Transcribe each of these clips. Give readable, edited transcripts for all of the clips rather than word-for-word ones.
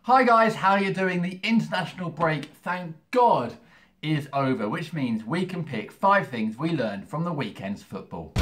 Hi guys, how are you doing? The international break, thank God, is over, which means we can pick 5 things we learned from the weekend's football.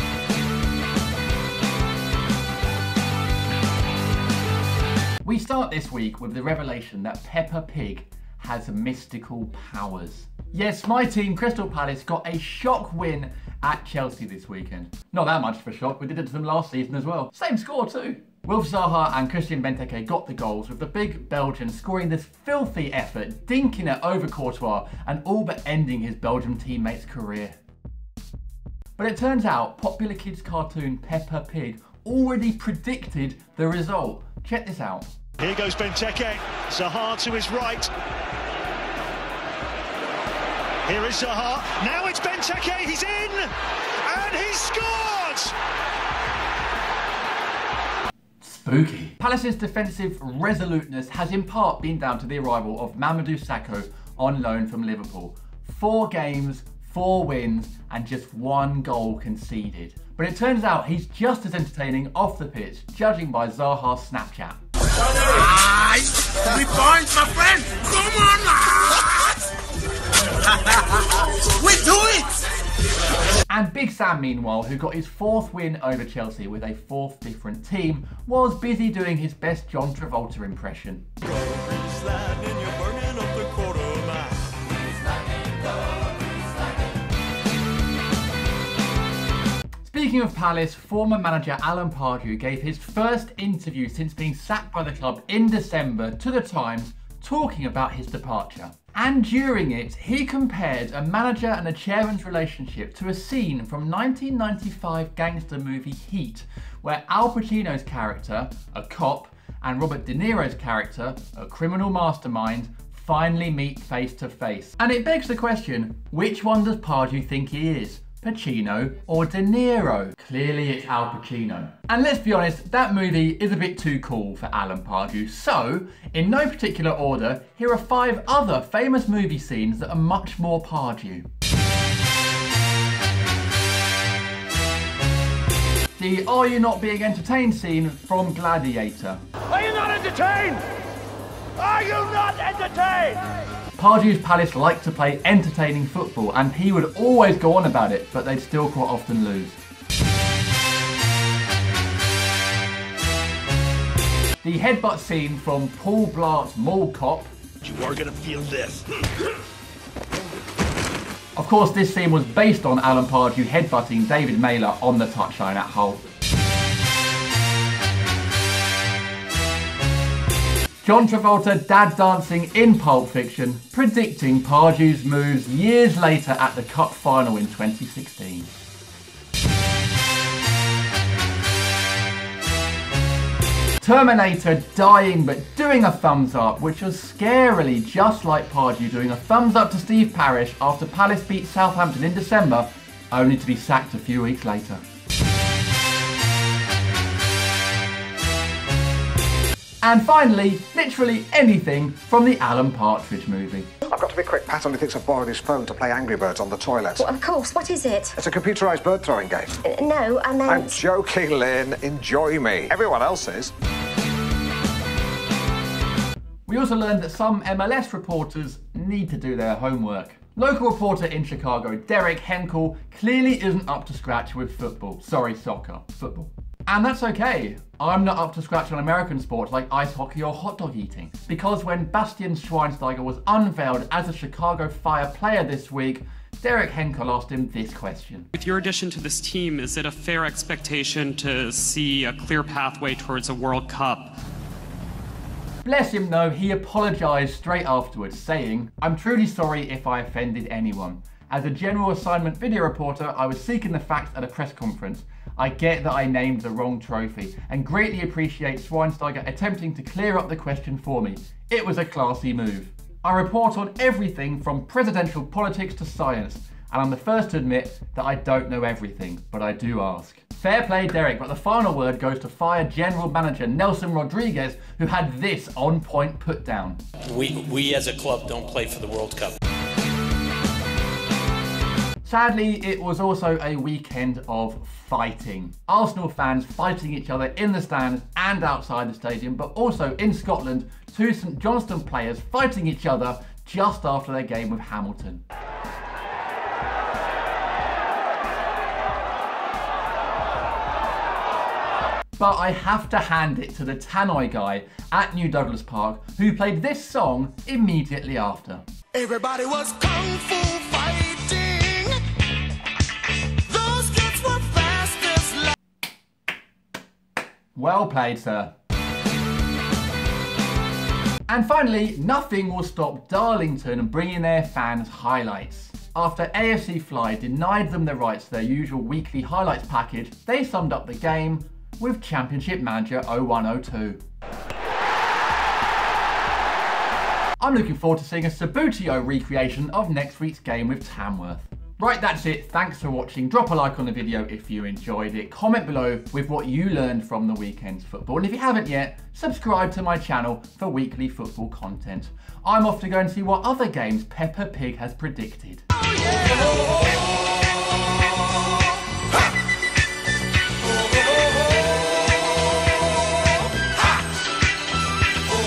We start this week with the revelation that Peppa Pig has mystical powers. Yes, my team, Crystal Palace, got a shock win at Chelsea this weekend. Not that much of a shock, we did it to them last season as well. Same score too. Wilf Zaha and Christian Benteke got the goals, with the big Belgian scoring this filthy effort, dinking it over Courtois and all but ending his Belgian teammate's career. But it turns out popular kids cartoon Peppa Pig already predicted the result. Check this out. Here goes Benteke, Zaha to his right. Here is Zaha, now it's Benteke, he's in! And he scored! Spooky. Palace's defensive resoluteness has in part been down to the arrival of Mamadou Sakho on loan from Liverpool. 4 games, 4 wins, and just 1 goal conceded. But it turns out he's just as entertaining off the pitch, judging by Zaha's Snapchat. 3 points, my friend! Come on, lads! We do it! And Big Sam, meanwhile, who got his 4th win over Chelsea with a 4th different team, was busy doing his best John Travolta impression. Speaking of Palace, former manager Alan Pardew gave his first interview since being sacked by the club in December to the Times, talking about his departure. And during it, he compared a manager and a chairman's relationship to a scene from 1995 gangster movie Heat, where Al Pacino's character, a cop, and Robert De Niro's character, a criminal mastermind, finally meet face to face. And it begs the question, which one does Pardew think he is? Pacino or De Niro? Clearly it's Al Pacino. And let's be honest, that movie is a bit too cool for Alan Pardew. So, in no particular order, here are 5 other famous movie scenes that are much more Pardew. The "Are you not being entertained" scene from Gladiator. Are you not entertained? Are you not entertained? Pardew's Palace liked to play entertaining football, and he would always go on about it, but they'd still quite often lose. The headbutt scene from Paul Blart's Mall Cop. You are gonna feel this. Of course, this scene was based on Alan Pardew headbutting David Mailer on the touchline at Hull. John Travolta dad dancing in Pulp Fiction, predicting Pardew's moves years later at the Cup final in 2016. Terminator dying but doing a thumbs up, which was scarily just like Pardew doing a thumbs up to Steve Parish after Palace beat Southampton in December, only to be sacked a few weeks later. And finally, literally anything from the Alan Partridge movie. I've got to be quick. Pat only thinks I've borrowed his phone to play Angry Birds on the toilet. Well, of course. What is it? It's a computerised bird throwing game. No, I meant... I'm joking, Lynn. Enjoy me. Everyone else is. We also learned that some MLS reporters need to do their homework. Local reporter in Chicago, Derek Henkel, clearly isn't up to scratch with football. Sorry, soccer. Football. And that's okay. I'm not up to scratch on American sports like ice hockey or hot dog eating. Because when Bastian Schweinsteiger was unveiled as a Chicago Fire player this week, Derek Henkel asked him this question. With your addition to this team, is it a fair expectation to see a clear pathway towards a World Cup? Bless him though, he apologised straight afterwards, saying, "I'm truly sorry if I offended anyone. As a general assignment video reporter, I was seeking the facts at a press conference. I get that I named the wrong trophy and greatly appreciate Schweinsteiger attempting to clear up the question for me. It was a classy move. I report on everything from presidential politics to science, and I'm the first to admit that I don't know everything, but I do ask." Fair play, Derek, but the final word goes to Fire General Manager Nelson Rodriguez, who had this on-point put down. We as a club don't play for the World Cup. Sadly, it was also a weekend of fighting. Arsenal fans fighting each other in the stands and outside the stadium, but also in Scotland two St Johnstone players fighting each other just after their game with Hamilton. But I have to hand it to the Tannoy guy at New Douglas Park, who played this song immediately after. Everybody was kung fu fighting. Those kids were fast as Well played, sir. And finally, nothing will stop Darlington bringing their fans highlights. After AFC Fly denied them the rights to their usual weekly highlights package, they summed up the game with Championship Manager 0102. I'm looking forward to seeing a Sabutio recreation of next week's game with Tamworth. Right, that's it. Thanks for watching. Drop a like on the video if you enjoyed it. Comment below with what you learned from the weekend's football. And if you haven't yet, subscribe to my channel for weekly football content. I'm off to go and see what other games Peppa Pig has predicted. Oh, yeah.